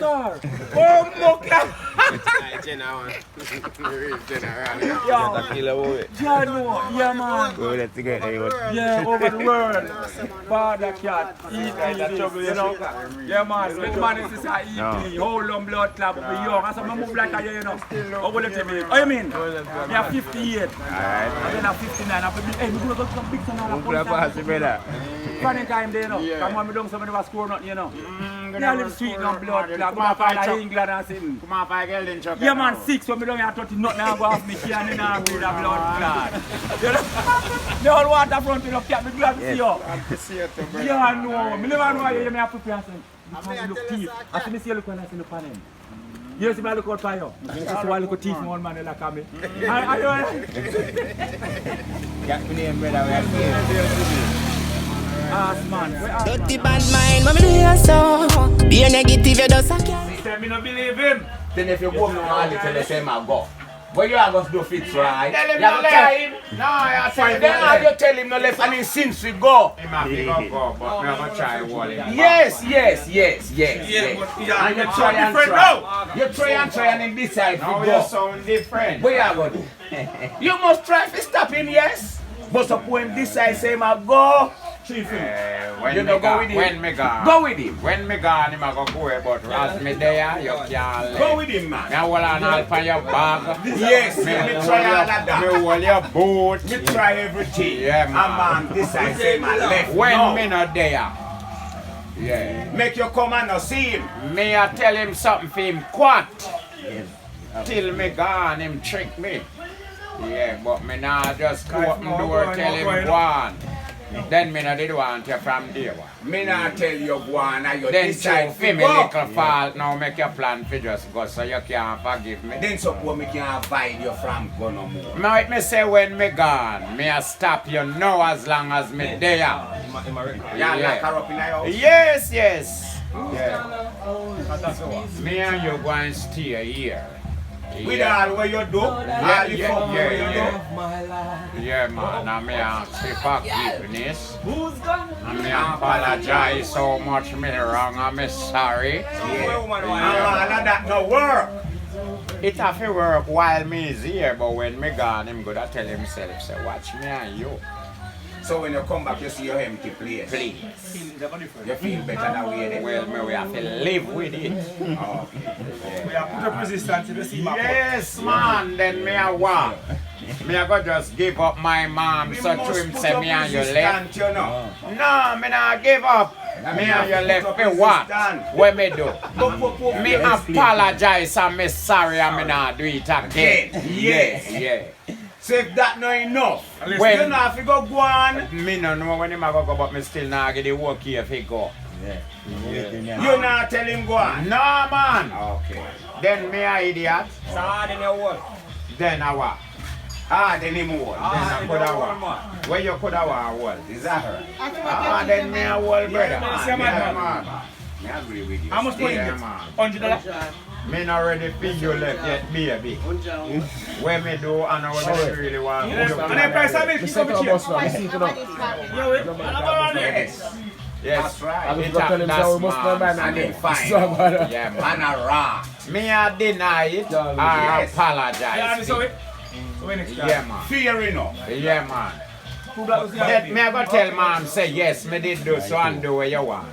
Sir. Oh, Mokla! General. Jano, yeah man. Go, let's go. Yeah, over the world. Father cat, EP, you know. Yeah man, big man is this EP, whole on blood club, we young. As I move like you know. Over the TV. Oh, you mean? Me are 58. Alright. And then I'm 59. I'm hey, we go to some big son of Mokla pass the brother. Funny time there, you know. Come on, we don't somebody was score nothing, you know. Yeah, live street no blood club. Come on, find England and sing. Come on, five girls in Chuck. Yeah man, 6 when we don't have 30 nothing now go off me can in a breed of blood clot. You know? The whole waterfront you know, cat me glad to see you. I see you too, brother. Yeah, I know. Me never know you may have prepare something. Because you look teeth. I see me see you look when I see look on him. You see me look out for you. You see why look at teeth one man like me. Are you? Got me name brother, we are here. Ass man. Dirty bad mind, mommy do you so? Be a negative, you just a cat. Say me no believe him. Then if you go home now, I'll tell you say I go. But you are going to do fits right. Tell him You no have to tell him. No, I tell him Then how you tell him no left and he since we go. He might be go, but me have to try wall him. Yes. And you try and try. You try and him decide Now to you go. sound different. What you are going to do? You must try to stop him, yes. But suppose him decide say I go. When You me know, go gone, with him. when me gone. Go with him. When me gone, him a go away, but as me there, you can't Go let. with him, man. Me hold on all for your bag. Yes, me try all of that. Me hold your boot. Me try everything. Yeah, man. And man, decide say my left. When no. me not there. Yeah. Make you come and not see him. Me a tell him something for him quat. Till me gone, him trick me. Yeah, but me nah just open door tell him go on. Then me not did want you from day one. Me not tell you go on and you Then decide show for me little fault now make your plan for just go so you can't forgive me. Then suppose me can avoid you from go no more. Now me say when me gone, me a stop you now as long as me there. You lock her up in the house. Yes. Yeah. Me and you going to stay here. With all what you do, all the fuck what you do. Yeah, man. And me ask for forgiveness. And me apologize so much me wrong and me sorry. Yeah. And all of that no work. It have to work while me is here, but when me gone, him gonna tell himself, say, watch me and you. So when you come back, you see your empty place. Please. You feel better that way then? Well, me we have to live with it. Oh, okay. We have put up resistance to the sea. Yes, man. Then me a walk. Me a go just give up my mom, so to him say me and you left. You know. No, me not give up. Me and you left me what? What me do? Me apologize and me sorry and me not do it again. Yes. Yeah. So if that not enough, When- you know if you go on, Me no know when him a go, but me still not get the work here if he go. you not tell him go on. No, man. Okay. Then me a idiot. Then I what? Then him hold. Then I could have what? Where you could have what? Is that her? Then me a hold, brother. Yeah, man. I agree with you. How much money Yeah, you man. get? $100? Me not ready for you left yet, baby. Where me do and I was really want. And then price of milk, you come here. Yes. Yes, That's right. It that's And then fine. Yeah, man. And a rock. Me a deny it or Yes. apologize. So when next time? Yeah, man. Fear enough. Yeah, man. Who that was the Let me go tell mom say yes, me did do so and do what you want.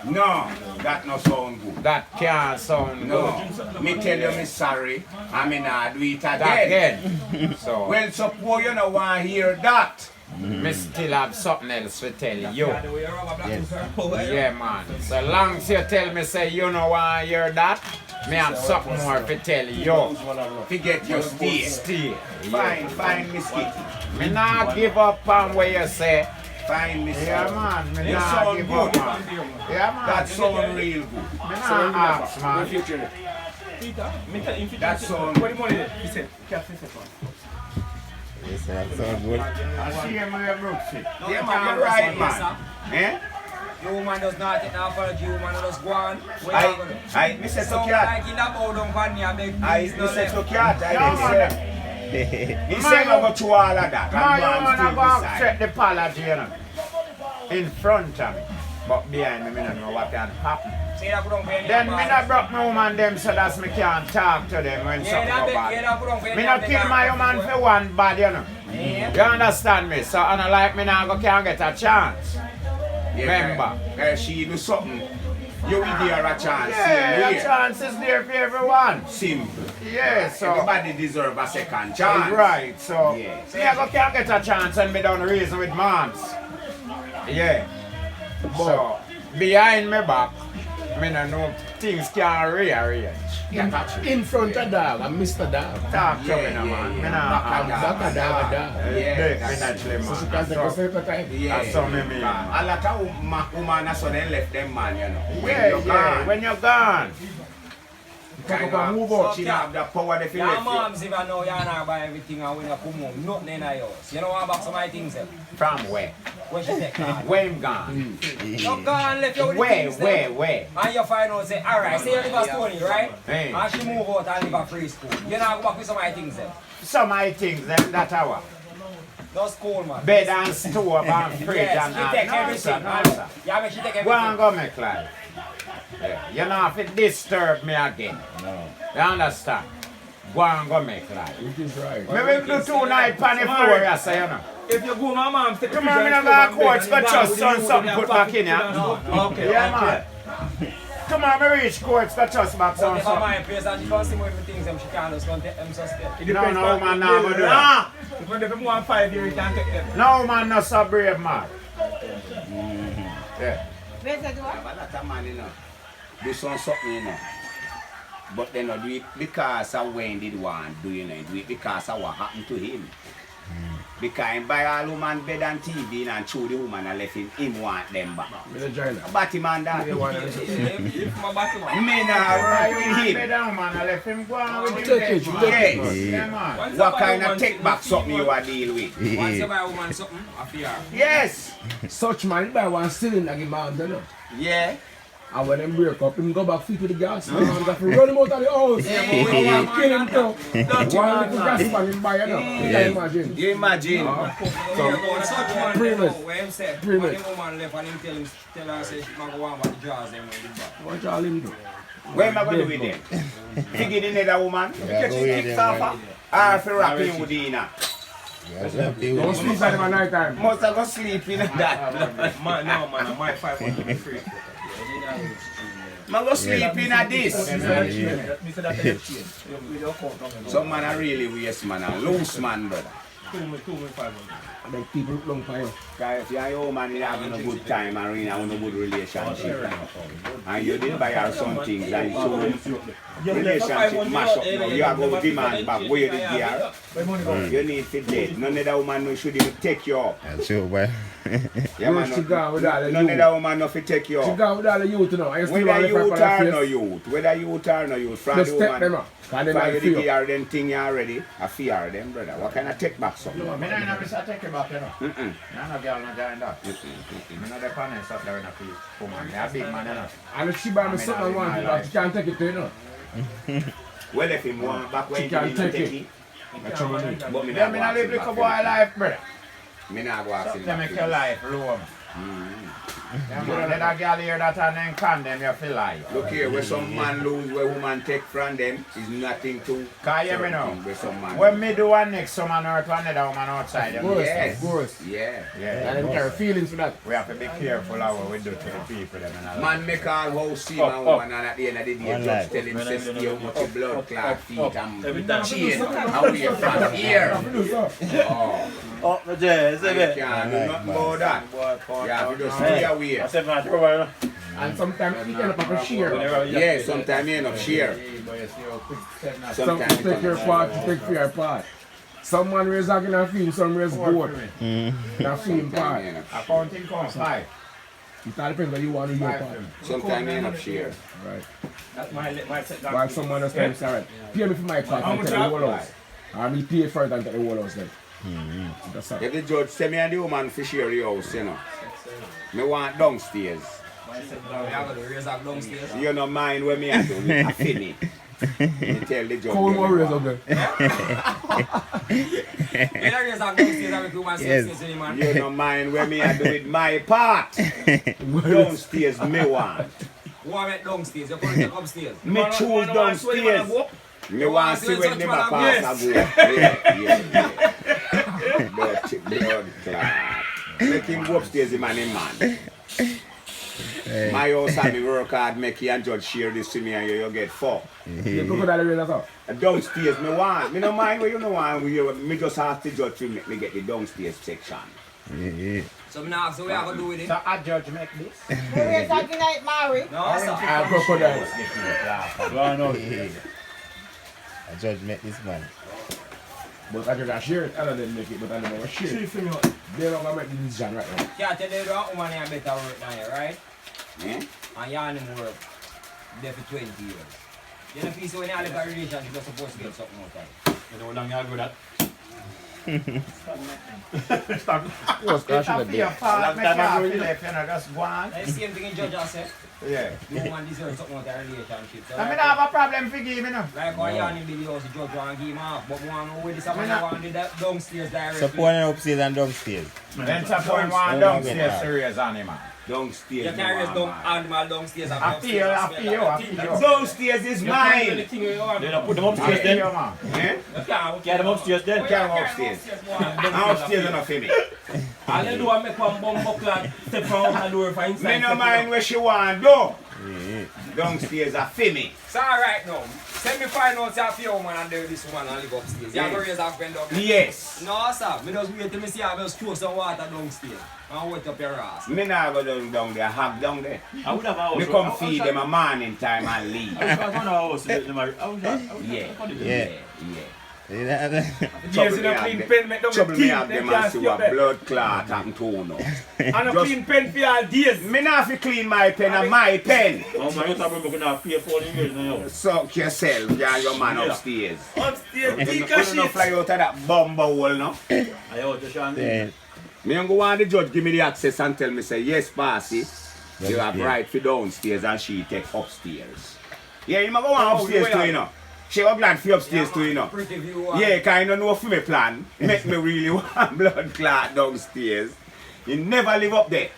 No, that no sound good. That can't sound No. good. Me tell you me sorry. I mean I do it again. Again. So Well, suppose you don't want to hear that. me still have something else to tell you. Yeah, man. So long as you tell me say you don't want to hear that, me have something more to tell you. Forget your stay. Still. Fine, Miss Kitty. Me not give up on what you say. Fine, Miss Yeah, Kitty. man. Me You not sound give good. up, man. Yeah, man. That sound real good. Me not ask, man. That sound. What the money there? He said, can't fix it. I see him with Brooksy. Yeah, man, you're right, man. Eh? The woman does not take no apology, woman does go on. What you gonna do? I, Mr. So Tokiat. like in that bow down pan me and make I, peace no Mr. left. Tokiat, I say. He Man, said I go through all of that. Now you And man wanna still go beside. accept the apology, you know, in front of me. But behind me, I don't know what can happen. See that don't pay Then me not broke my woman them so that me can't talk to them when something go bad. Me not kill my woman for one bad, you know. You understand me? So I don't like me now can't get a chance. Remember? She do something. You will give her a chance. Yeah, a chance is there for everyone. Simple. Yeah, so Everybody deserve a second chance. right, so Yeah. see I can't get a chance and me done reason with months. Yeah. So behind me back, me no know things can't rearrange. In front of dog, I'm Mr. Dog. Talk to me no man. Me nah Back a dog. Yeah, me not play So she man. can take a So- separate time. That's so me mean. A lot of women so they left them man, you know. When Yeah, you're gone, when you're gone. kind of move out. She don't have the power to feel Your left moms even know you're not buy everything and when you come home, nothing in the house. You know what about some of my things them? From where? When she take card. Where him gone? You gone left you with the Where, things them. where? And you find out say, alright, say you live at Stony, right? Hey. And she move out and live at free school. You know go back with some of my things them. Some of the things that hour. That's cool, man. Bed and stove and fridge Yes, and she all. take No, everything. sir, no, sir. Yeah, but she take Go and everything. go make life. Yeah. You know if it disturb me again. No. You understand? Go and go make life. Which is right. Maybe do 2 nights on the floor, you say, you know. If you go, my mom, take Come on, me not go to court, but just something put back in, yeah? Okay, Yeah, man. Come on, me reach court, but just back So if I'm something. my place and she can't see more of the things them, she can't just take them suspect. No, no, man, no, go do that. If you have more than 5 years, you can take them. No, man, not so brave, man. Yeah. a lot of man, you know, do something, you know. But they not do it because of when did one do, you know, do it because of what happened to him. Because he buy all woman bed and TV and show the woman and left him want them back. With a joiner. Batman that. If my Batman. Me not right with him. Bed down, man, I left him go on with Take it, him. take it. Yes. Yeah, man. What kind of take back something you are deal with? Once you buy a woman something, I fear. Yes. Such man buy one cylinder give man, you know. Yeah. And when them break up, him go back fit with the gas. Man, man got to run him out of the house. Kill him too. One little gas man him buy, you know. You can imagine. You imagine. Such man, Premise. where him say, Premise. when the woman left and him tell her say she man go on about the jars them when he back. What y'all him do? What am I going to do with them? Figure the nether woman. Catch go his with kicks them, off her. Or if you wrap him with Dina. Don't sleep at him at night time. Must have go sleep in that. Man, no, man, my 500 be free. Man go sleep in a this. Me say that they change. We don't count on Some man are really waste man and loose man, brother. 2,500. And then people look long for you. Because if you're your man, you're having a good time and you're having a good relationship. And you did buy her some things and so relationship mash up now. You are going to demand back where you did there. You need to date. None of that woman should even take you up. That's true, boy. Yeah, man, She gone with all the none of youth. that woman no fit take you She up. gone with all the youth, you know. I still Whether want to youth or no youth, whether youth or no youth, from Just the take them woman, up. And then from I you feel. give her them thing you already, I fear them, brother. What kind of take back something? Me no know this I take it back, you know. Mm-mm. No girl no join that. Me no depend on stuff there in a piece. Woman, me a big man, you know. And if she buy me something I want it, but she can't take it to you, know. Well, if him want back when She he can didn't take take it. it, That's what I mean. but me Yeah, not me go no ask live him like back a for boy it. life, brother. Me not go ask him They back make for your it. life low. Yeah, man. Let a girl hear that and then condemn you for life. Look here, where some man lose, where woman take from them, is nothing to Can you hear me certain now? thing where some man When me do one next, someone hurt another woman outside. Of course, Yes. of course. Yeah. And Yeah, them carry feelings for that. we have to be careful of what we do to the people. Them and all that. Man make all house see Up, my up. woman and at the end of the day One just life. tell him say stay out with your blood clot feet and Every time. chain away from here. Oh, Oh, no, Jay, you can't do nothing about that. You have to just stay away. And sometimes you end up a share. Yeah, sometimes you end up share. Some Sometimes take your part, you take for your part. Someone raise a in a field, some raise goat. In a field part. Accounting comes 5. It all depends on you want to do your part. Sometimes you end up share. Right. That's my set down. While someone else can say, right, pay me for my part and take the whole house. Or me pay for it and take the whole house then. That's all. If the judge say me and the woman for share the house, you know, me want downstairs. My set down, we are going to raise up downstairs. You know mind where me I do, I feel it. You tell the judge. Cold get warriors the up one. there. You don't raise up downstairs and make Yes. yes. Any man. You don't mind when me I do with my part. Downstairs me want. Who want make downstairs? You put it upstairs. Me choose downstairs. Me want to see when them a pass a go. Yeah. Blood clot. Make him go upstairs, the man. My house and me work hard, make you and judge share this to me and you get fucked. The crocodile raise up. Downstairs me want. Me no mind where you know want. Me just ask the judge to make me get the downstairs section. So me now ask you what you gonna do with it? So a judge make this. We're talking like Mary. No, sir. Crocodile. A judge met this man. But I can share it. I don't make it, but I don't know share it. They don't gonna make the decision right now. Can't tell you that woman here better work than you, right? Eh? And you and him work there for 20 years. You know, if you when you have a relationship, you're supposed to get something out of it. You know how long you go that? What's It's a fair part, make you feel like you know, just one. That's the same thing in Judge has said. Yeah. The woman deserves something out of a relationship. So I mean, I have a problem for give, you know. like how you and him build the house, the judge want to give him off. But we want to know where this man want to do that downstairs directly. So one upstairs and downstairs. Then suppose one downstairs serious animal. Downstairs. You can't raise down animal downstairs and I feel. Downstairs is mine. Then put them upstairs then. Eh? Get them upstairs then. Carry them upstairs. I'm upstairs enough for me. All you do is make one bumbo clad step from out the door for inside. Me no mind where she want do. Downstairs are for me. So alright now, send me find out if your woman and there this woman and live upstairs. You have to raise a friend up. Yes. No sir, me just wait till me see I just throw some water downstairs and wet up your ass. Me nah go down there, hug down there. I would have a house. Me come feed them a morning time and leave. I was going to house. Yeah. Years in a clean pen, make them Trouble me teeth, have they them can't and see stop what that. blood clot happen to now. And a Just- clean pen for your days. Me nah fi clean my pen and my pen. Oh my, you thought we were going to pay for the years now. Suck yourself, yeah, your man upstairs. Upstairs, You tika don't shit. fly out of that bumble hole, no? I out to Shanti. Me don't go want the judge give me the access and tell me say, yes, bossy, you have yeah. right for downstairs and she take upstairs. Yeah, you might go on upstairs too, you know. She was glad for upstairs too, you know. Pretty view. Yeah, kind of know for me plan. Make me really want blood clot downstairs. You never live up there.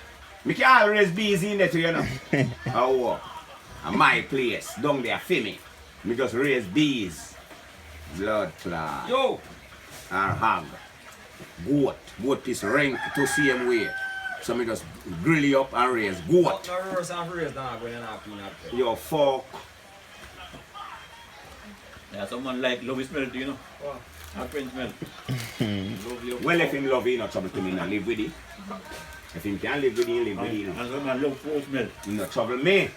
Me can always be easy in there too, you know. Oh, and my place, down there for me. Me just raise bees. Blood clot. Yo, And hog. Goat piece rank to same way. So me just grill you up and raise goat. not no reverse and raise now when you're not peanut. Yo fuck. Yeah, someone like love is smell, you know. A friend smell. Love you. Well, if him love you, no trouble to me, no live with it. If him can live with you, live with you. And someone love food smell. No trouble me.